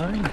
line.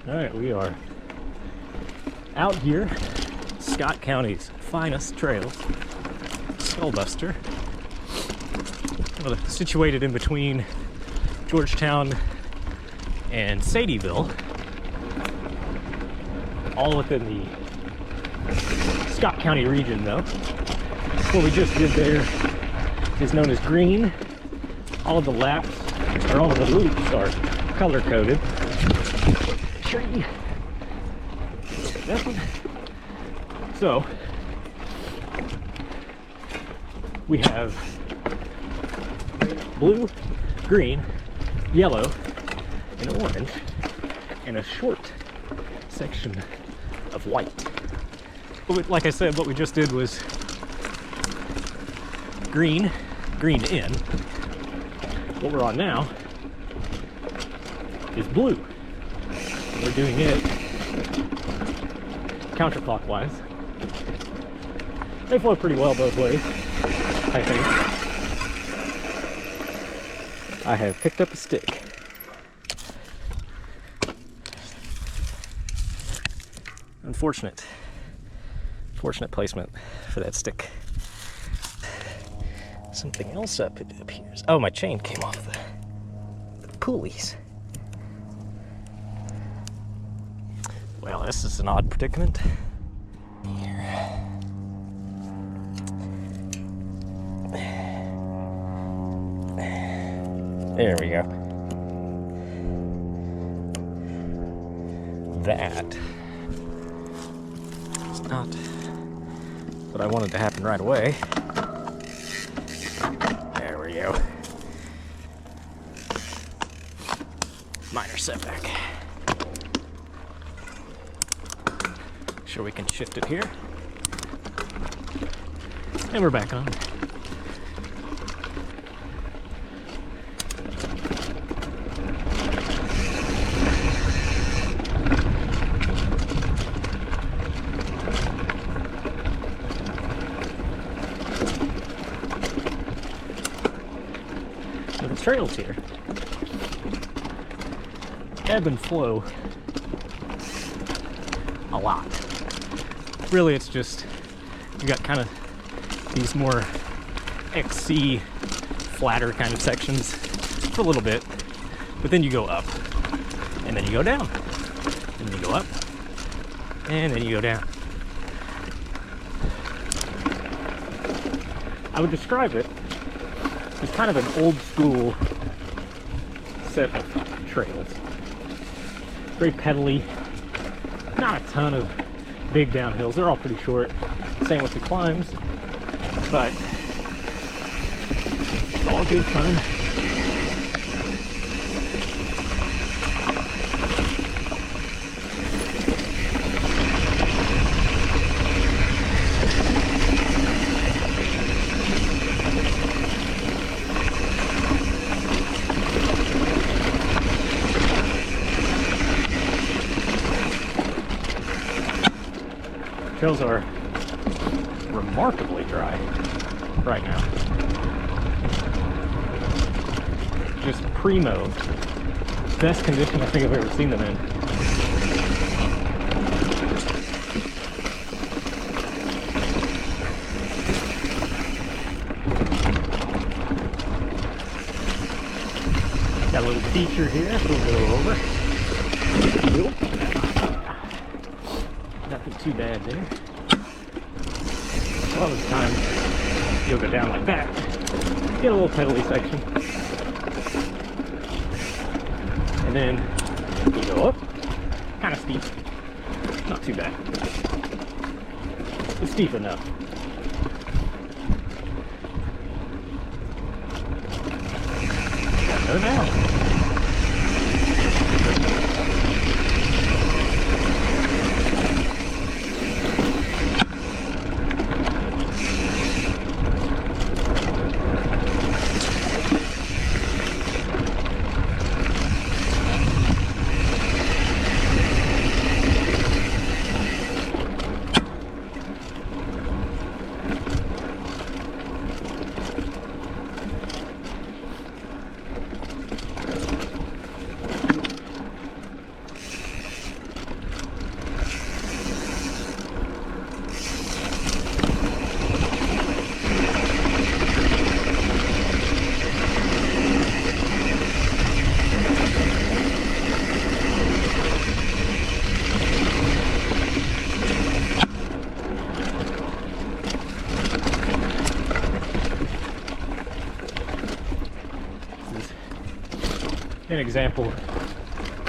Alright, we are out here, Scott County's finest trails, Skullbuster, situated in between Georgetown and Sadieville, all within the Scott County region though. What we just did there is known as green. All of the laps, or all of the loops are color-coded. That one. So we have blue, green, yellow, and orange, and a short section of white. But like I said, what we just did was green in. What we're on now is blue. We're doing it counterclockwise. They flow pretty well both ways, I think. I have picked up a stick. Unfortunate placement for that stick. Something else up, it appears. Oh, my chain came off the pulleys. Well, this is an odd predicament. Here. There we go. that. It's not what I wanted to happen right away. There we go. Minor setback. Sure we can shift it here. And we're back on. So the trails here ebb and flow a lot. Really, it's just you got kind of these more XC flatter kind of sections for a little bit, but then you go up and then you go down and then you go up and then you go down. I would describe it as kind of an old school set of trails. Very pedally, not a ton of big downhills. They're all pretty short. Same with the climbs, but it's all good fun. Trails are remarkably dry right now. Just primo. Best condition I think I've ever seen them in. Got a little feature here, so we'll go over. Nothing too bad there. A lot of the time, you'll go down like that. Get a little pedally section. And then you go up. Kind of steep. Not too bad. It's steep enough. Gotta go down. An example,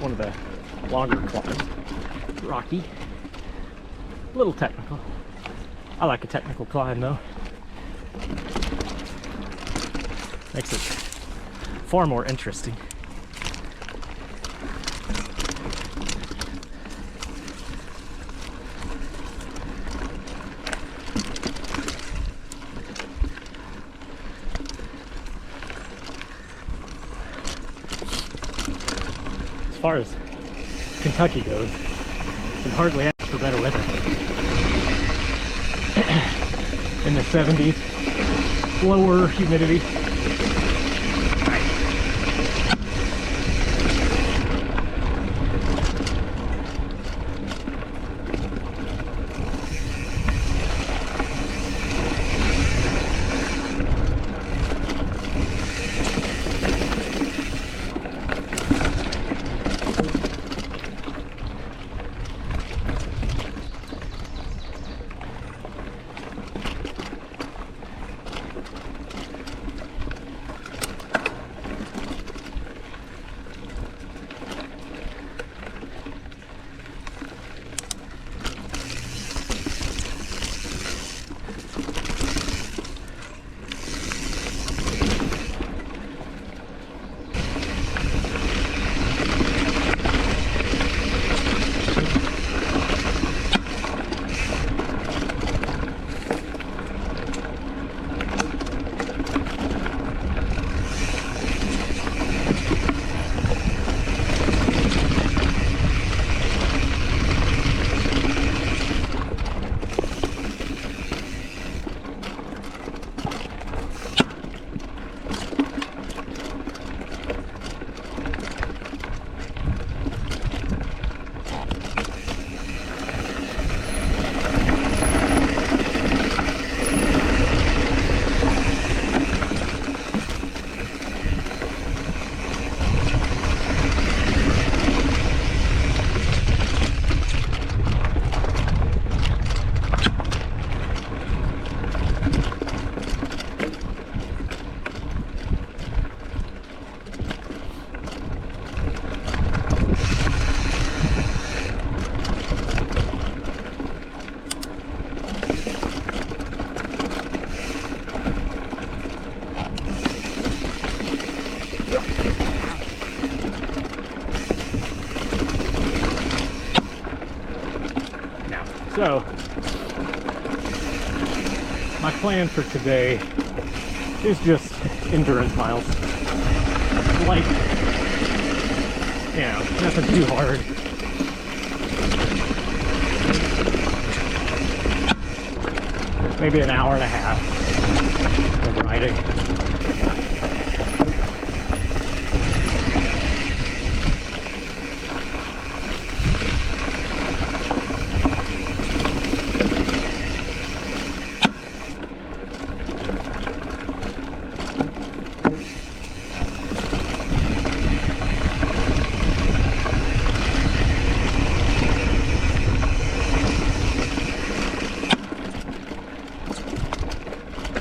one of the longer climbs. Rocky, a little technical. I like a technical climb though. Makes it far more interesting. As far as Kentucky goes, you can hardly ask for better weather. In the 70s, lower humidity. So, my plan for today is just endurance miles. Like, you know, nothing too hard. Maybe an hour and a half of riding.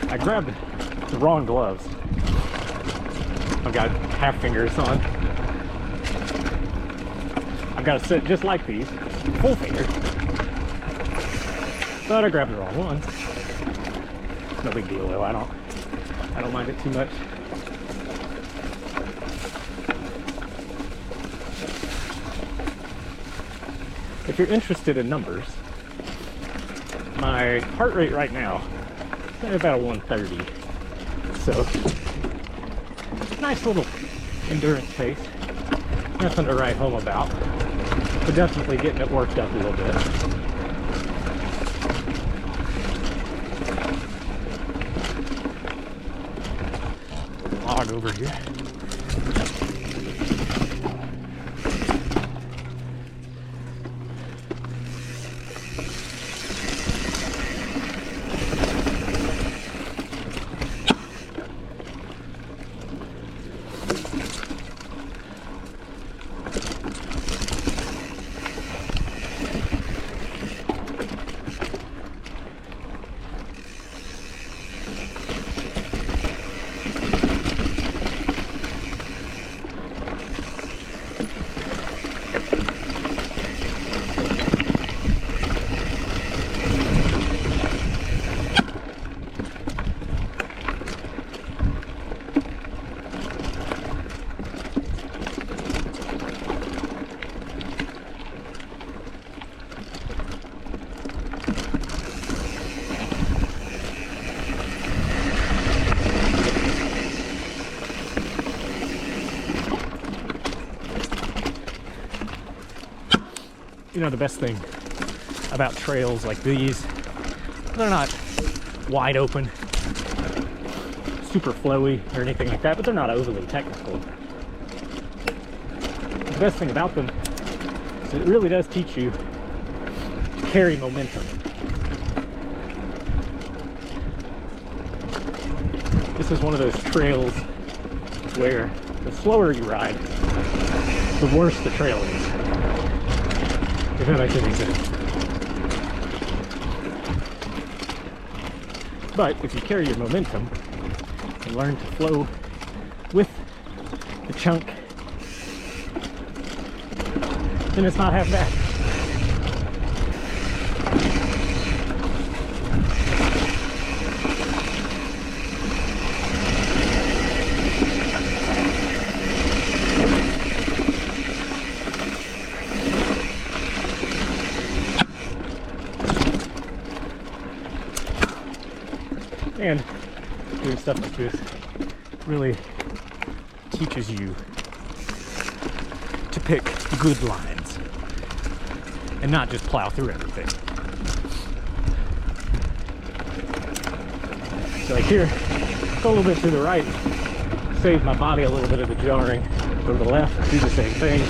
I grabbed the wrong gloves. I've got half fingers on. I've got a set just like these, full finger. But I grabbed the wrong ones. No big deal though. I don't mind it too much. If you're interested in numbers, my heart rate right now is about a 130. So, nice little endurance pace. Nothing to write home about, but definitely getting it worked up a little bit. Log over here. You know, the best thing about trails like these, they're not wide open, super flowy or anything like that, but they're not overly technical. The best thing about them is it really does teach you to carry momentum. This is one of those trails where the slower you ride, the worse the trail is. If that makes any sense. But if you carry your momentum and learn to flow with the chunk, then it's not half bad. And doing stuff like this really teaches you to pick good lines and not just plow through everything. So like here, go a little bit to the right, save my body a little bit of the jarring. Go to the left, do the same thing.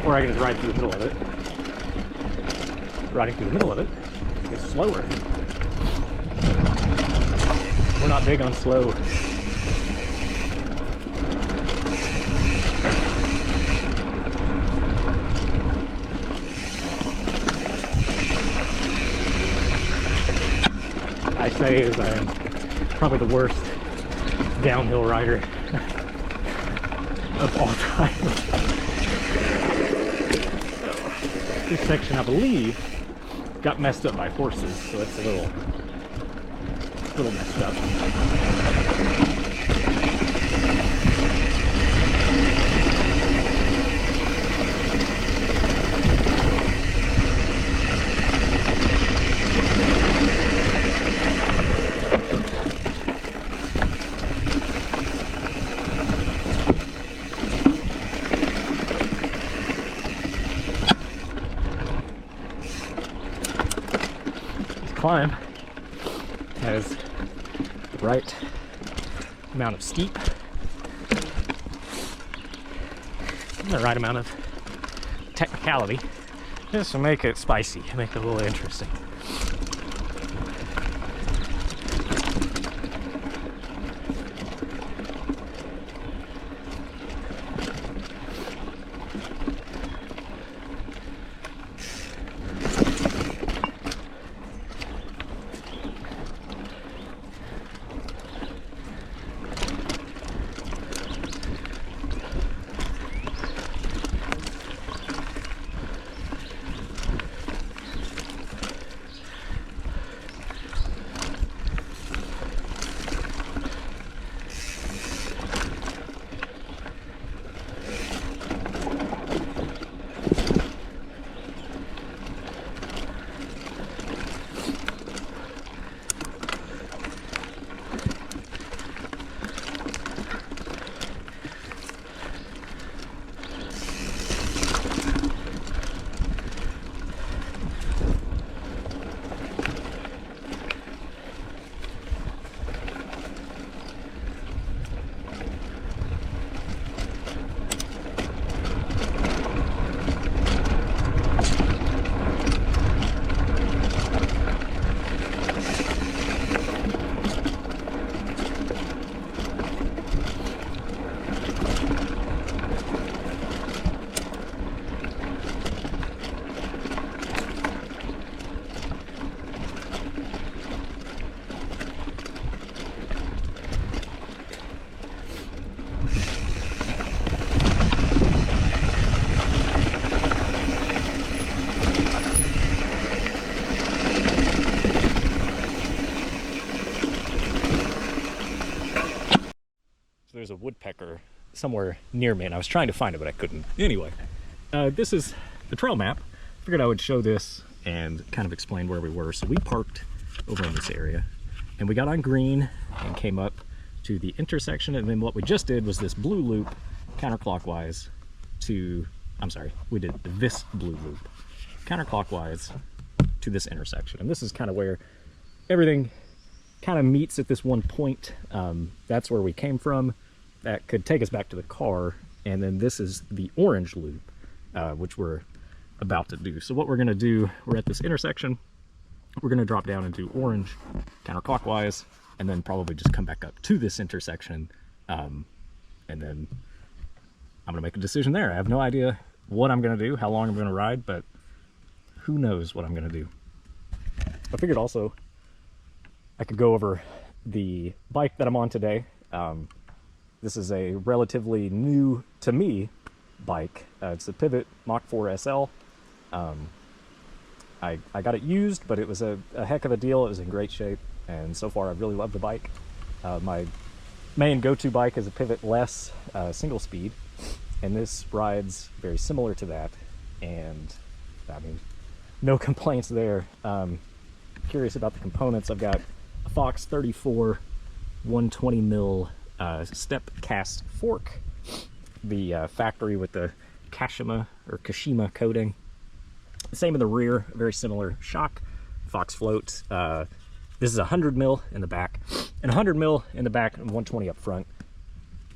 Or I can just ride through the middle of it. Riding through the middle of it is slower. We're not big on slow. I say as I am probably the worst downhill rider of all time. So, this section, I believe, got messed up by horses, so it's a little messed up. climb has the right amount of steep and the right amount of technicality, just to make it spicy, make it a little interesting. There's a woodpecker somewhere near me, and I was trying to find it, but I couldn't. Anyway, this is the trail map. Figured I would show this and kind of explain where we were. So we parked over in this area, and we got on green and came up to the intersection, and then what we just did was this blue loop counterclockwise to, I'm sorry, we did this blue loop counterclockwise to this intersection. And this is kind of where everything kind of meets at this one point. That's where we came from. That could take us back to the car. And then this is the orange loop, which we're about to do. So what we're gonna do, we're at this intersection, we're gonna drop down into orange counterclockwise, and then probably just come back up to this intersection. And then I'm gonna make a decision there. I have no idea what I'm gonna do, how long I'm gonna ride, but who knows what I'm gonna do. I figured also I could go over the bike that I'm on today. This is a relatively new to me bike. It's a Pivot Mach 4 SL. I got it used, but it was a heck of a deal. It was in great shape, and so far I've really loved the bike. My main go-to bike is a Pivot Less single speed, and this rides very similar to that, and I mean, no complaints there. Curious about the components. I've got a Fox 34 120 mil step cast fork, the factory with the Kashima coating. Same in the rear, very similar shock, Fox float. This is 100 mil in the back, and 100 mil in the back and 120 up front.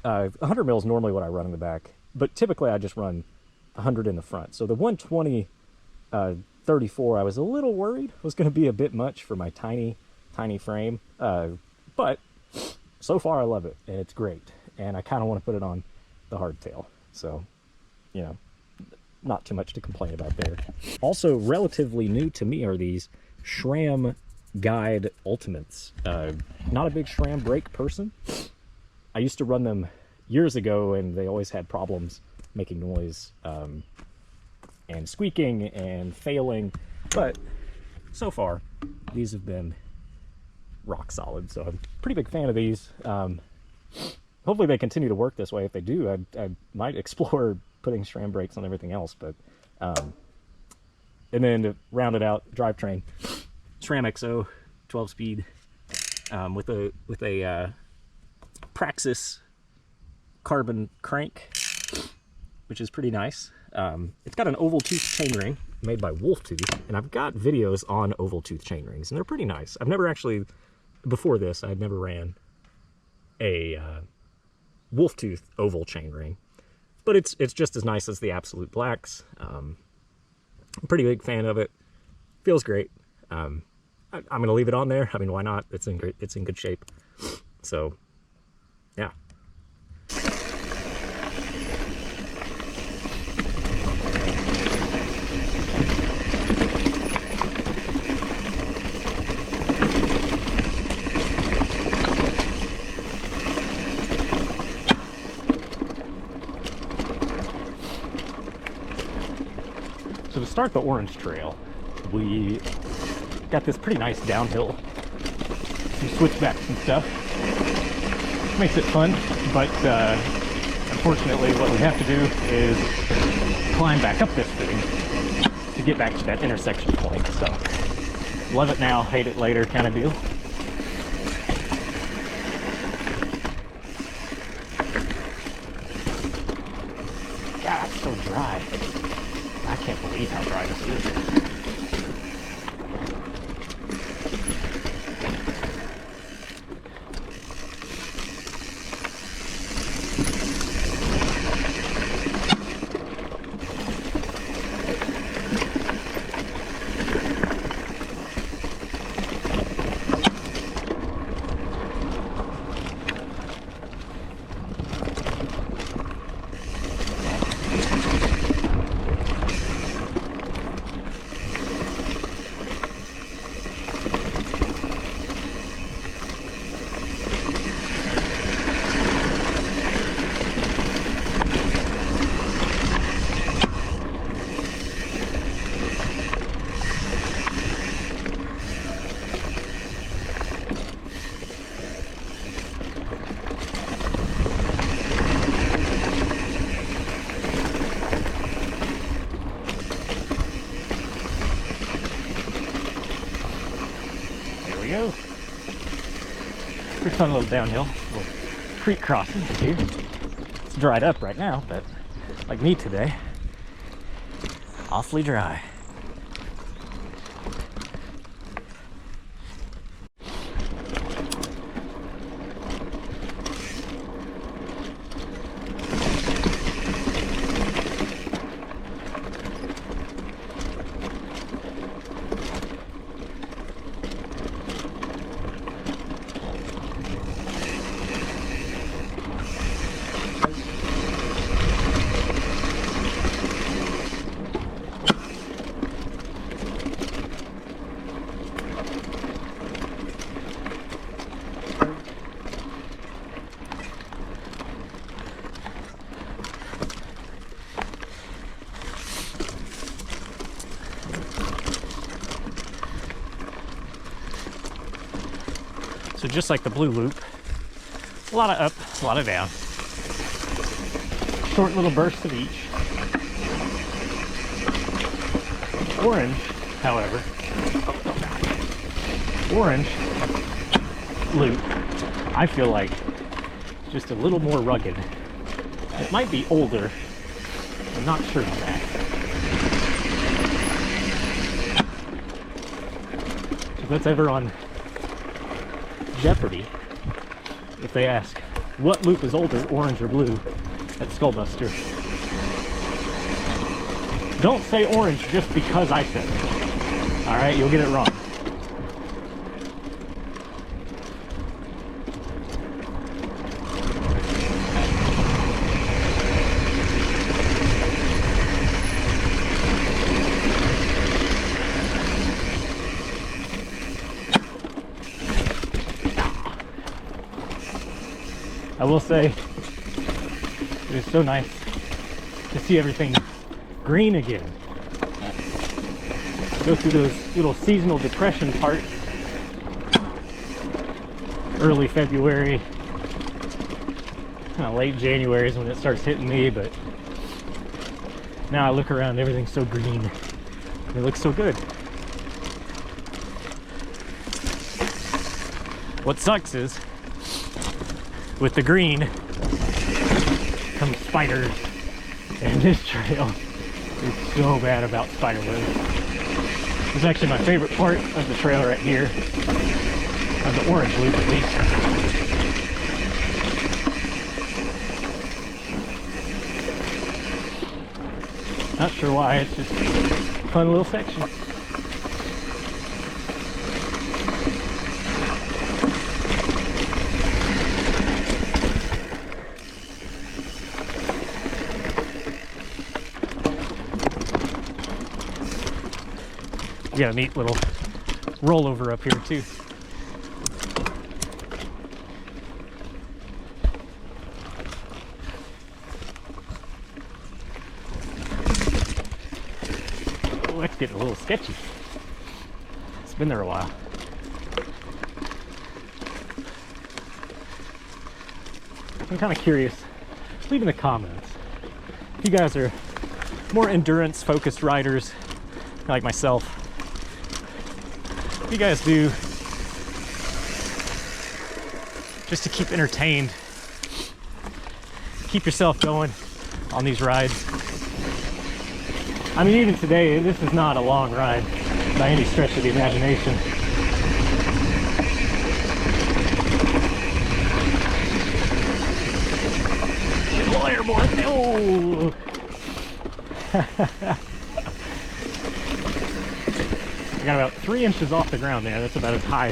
100 mil is normally what I run in the back, but typically I just run 100 in the front. So the 120 34, I was a little worried was going to be a bit much for my tiny frame, but so far I love it, and it's great, and I kind of want to put it on the hardtail, so, you know, not too much to complain about there. Also relatively new to me are these SRAM Guide Ultimates. Not a big SRAM brake person. I used to run them years ago, and they always had problems making noise, and squeaking and failing, but so far these have been rock solid, so I'm a pretty big fan of these. Hopefully they continue to work this way. If they do, I might explore putting SRAM brakes on everything else. But and then to round it out, drivetrain, SRAM XO 12 speed with a Praxis carbon crank, which is pretty nice. It's got an oval tooth chainring, made by Wolf Tooth, and I've got videos on oval tooth chain rings, and they're pretty nice. I've never actually, before this, I'd never ran a Wolf Tooth oval chain ring, but it's just as nice as the Absolute Blacks. I'm a pretty big fan of it. Feels great. I'm gonna leave it on there. I mean, why not? It's in good shape. So, yeah. So to start the Orange Trail, we got this pretty nice downhill, some switchbacks and stuff. Makes it fun, but unfortunately what we have to do is climb back up this thing to get back to that intersection point. So love it now, hate it later kind of deal. God, it's so dry. I can't believe how dry this is. Go. Pretty fun little downhill, little creek crossing here. It's dried up right now, but like me today, awfully dry. So just like the blue loop, a lot of up, a lot of down. Short little bursts of each. Orange, however, orange loop, I feel like just a little more rugged. It might be older, I'm not sure on that. So if that's ever on Jeopardy, if they ask what loop is older, orange or blue, at Skullbuster, don't say orange just because I said it. Alright, you'll get it wrong. I will say, it is so nice to see everything green again. Go through those little seasonal depression parts. Early February, kind of late January is when it starts hitting me, but now I look around, everything's so green. And it looks so good. What sucks is, with the green come spiders, and this trail is so bad about spider webs. It's actually my favorite part of the trail right here, of the orange loop at least. Not sure why, it's just a fun little section. We got a neat little rollover up here too. Oh, that's getting a little sketchy. It's been there a while. I'm kind of curious. Leave in the comments if you guys are more endurance focused riders like myself. What do you guys do just to keep entertained, keep yourself going on these rides? I mean, even today, this is not a long ride by any stretch of the imagination. Get a little airborne. Oh! I got about 3 inches off the ground there. That's about as high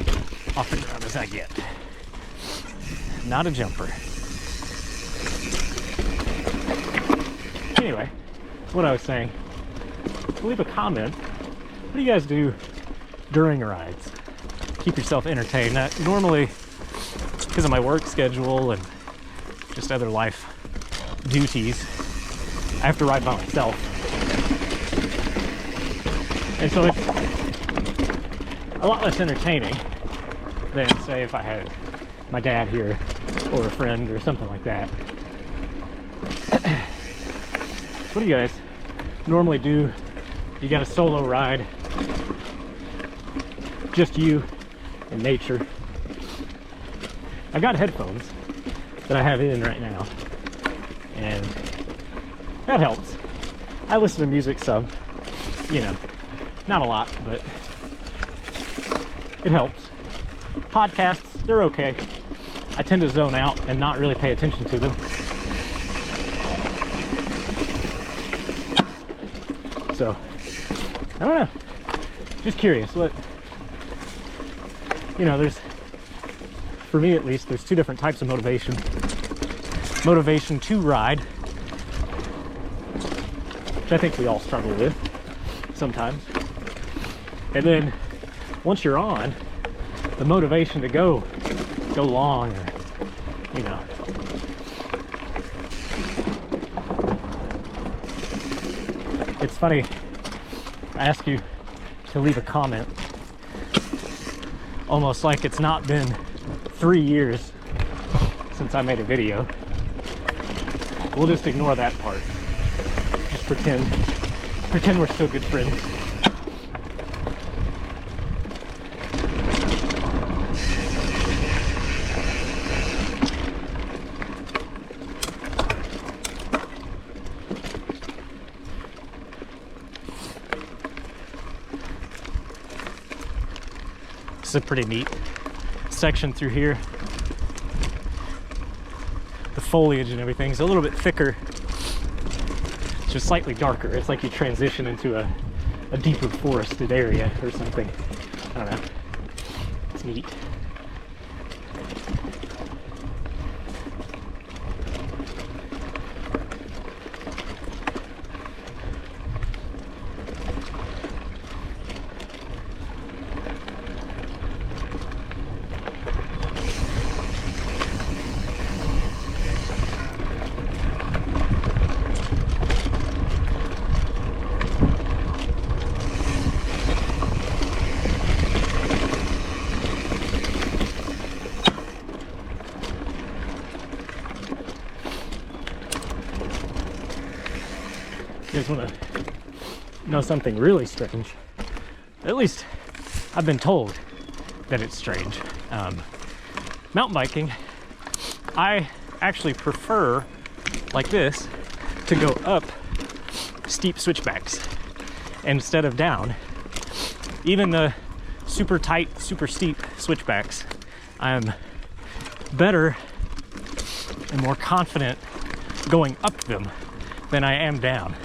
off the ground as I get. Not a jumper. Anyway, what I was saying, leave a comment. What do you guys do during rides? Keep yourself entertained. Now, normally, because of my work schedule and just other life duties, I have to ride by myself. And so it's a lot less entertaining than, say, if I had my dad here or a friend or something like that. What do you guys normally do? You got a solo ride, just you and nature. I've got headphones that I have in right now, and that helps. I listen to music some, you know, not a lot, but it helps. Podcasts, they're okay. I tend to zone out and not really pay attention to them. So, I don't know. Just curious what, you know, there's, for me at least, there's two different types of motivation. Motivation to ride, which I think we all struggle with sometimes. And then once you're on, the motivation to go long, or, you know. It's funny, I ask you to leave a comment, almost like it's not been 3 years since I made a video. We'll just ignore that part. Just pretend we're still good friends. This is a pretty neat section through here. The foliage and everything is a little bit thicker. It's just slightly darker. It's like you transition into a deeper forested area or something. I don't know. It's neat. You guys want to know something really strange? At least I've been told that it's strange. Mountain biking, I actually prefer, like this, to go up steep switchbacks instead of down. Even the super tight, super steep switchbacks, I'm better and more confident going up them than I am down.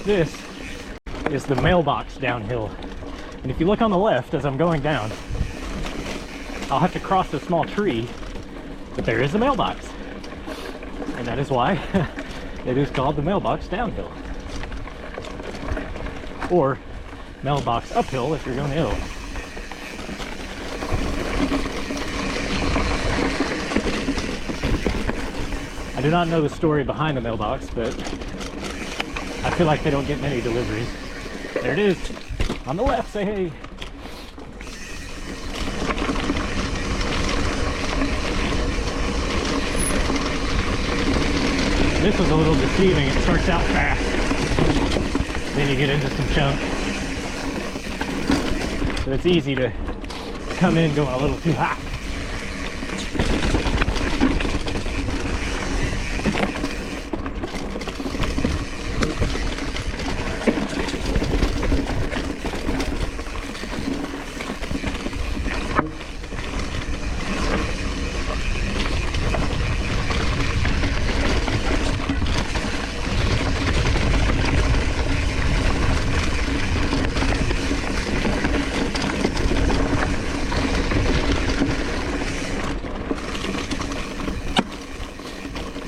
This is the Mailbox downhill. And if you look on the left as I'm going down, I'll have to cross a small tree, but there is a Mailbox. And that is why it is called the Mailbox downhill. Or Mailbox uphill if you're going hill. I do not know the story behind the Mailbox, but I feel like they don't get many deliveries. There it is, on the left, say hey. This was a little deceiving, it starts out fast, then you get into some chunk. So it's easy to come in going a little too hot.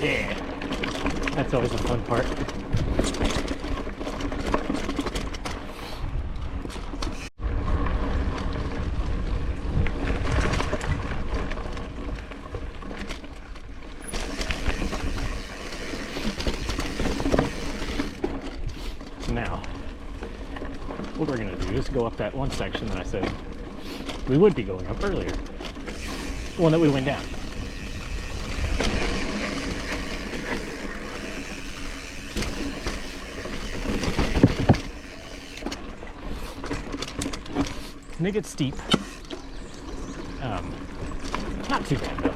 Yeah, that's always a fun part. So now, what we're going to do is go up that one section that I said we would be going up earlier. The one that we went down. And it gets steep. Not too bad though.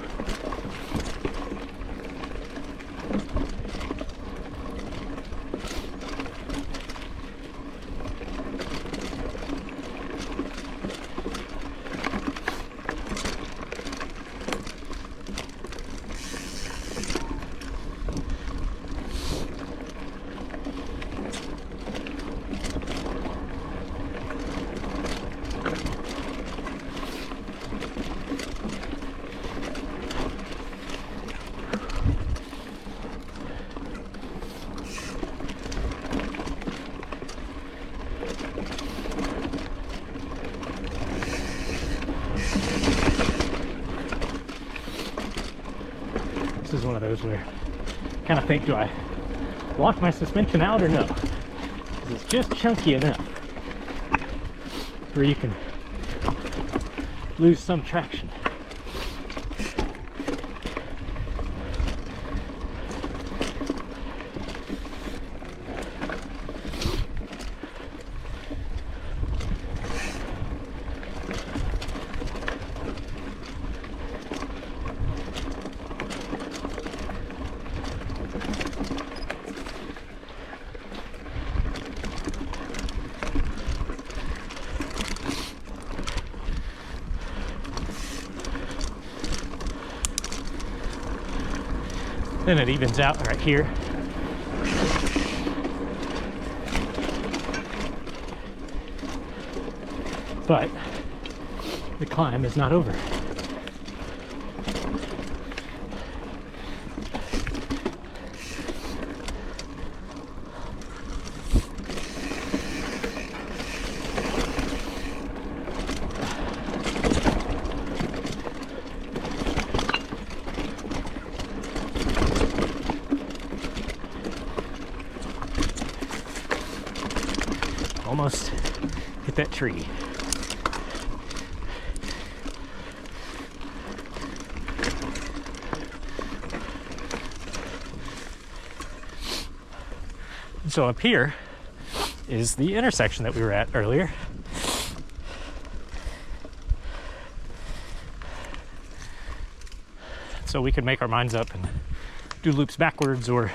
This is one of those where I kind of think, do I lock my suspension out or no? Because it's just chunky enough where you can lose some traction. Then it evens out right here. But the climb is not over. Almost hit that tree. So up here is the intersection that we were at earlier. So we could make our minds up and do loops backwards or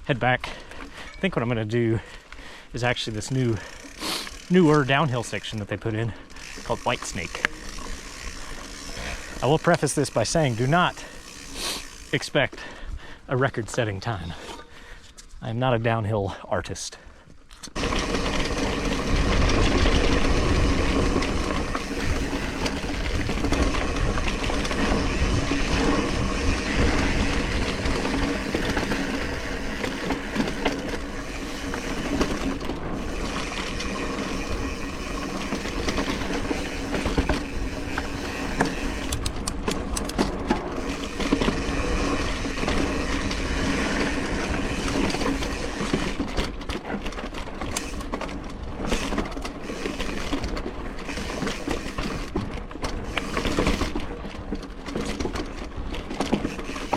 head back. I think what I'm gonna do is actually this newer downhill section that they put in called White Snake. I will preface this by saying do not expect a record-setting time. I am not a downhill artist.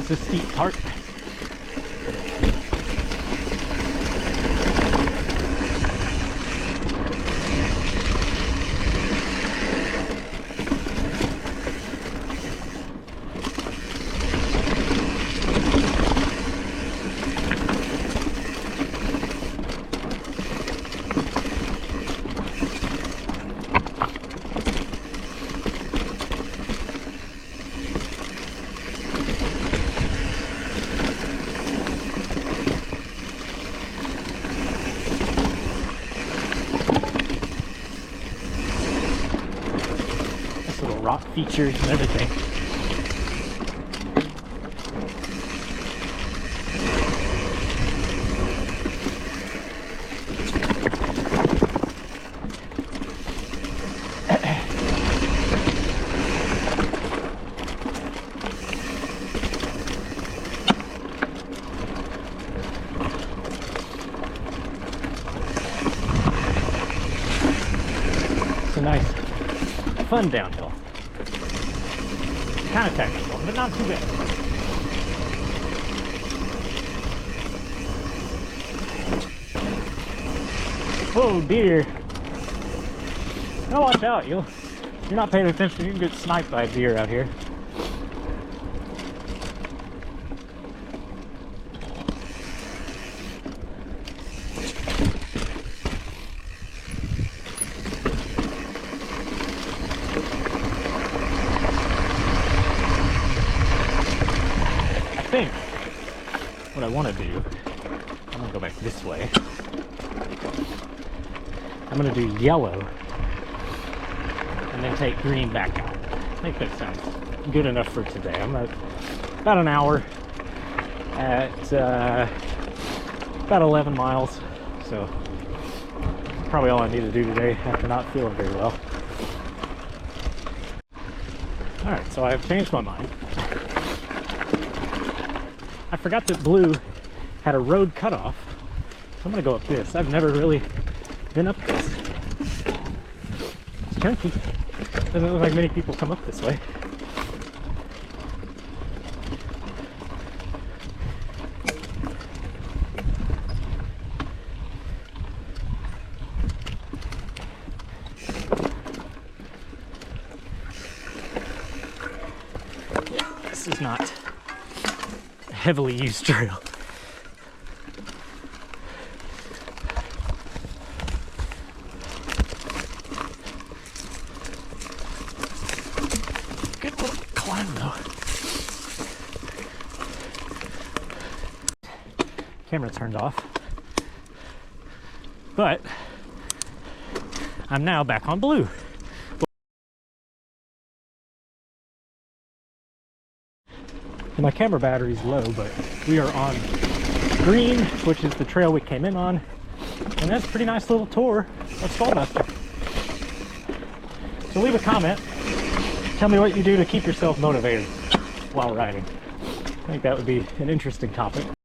It's a steep part. Rock features and everything. It's a nice, fun downhill. Kind of technical, but not too bad. Oh dear. Now watch out, you're not paying attention, you can get sniped by a deer out here. I think what I want to do, I'm going to go back this way. I'm going to do yellow and then take green back out. I think that sounds good enough for today. I'm at about an hour at about 11 miles. So probably all I need to do today after not feeling very well. All right, so I've changed my mind. I forgot that blue had a road cutoff, so I'm gonna go up this. I've never really been up this. It's chunky. Doesn't look like many people come up this way. This is not a heavily used trail. Good little climb though. camera turned off. But I'm now back on blue. My camera battery's low, but we are on green, which is the trail we came in on. And that's a pretty nice little tour of Skullmaster. So leave a comment. Tell me what you do to keep yourself motivated while riding. I think that would be an interesting topic.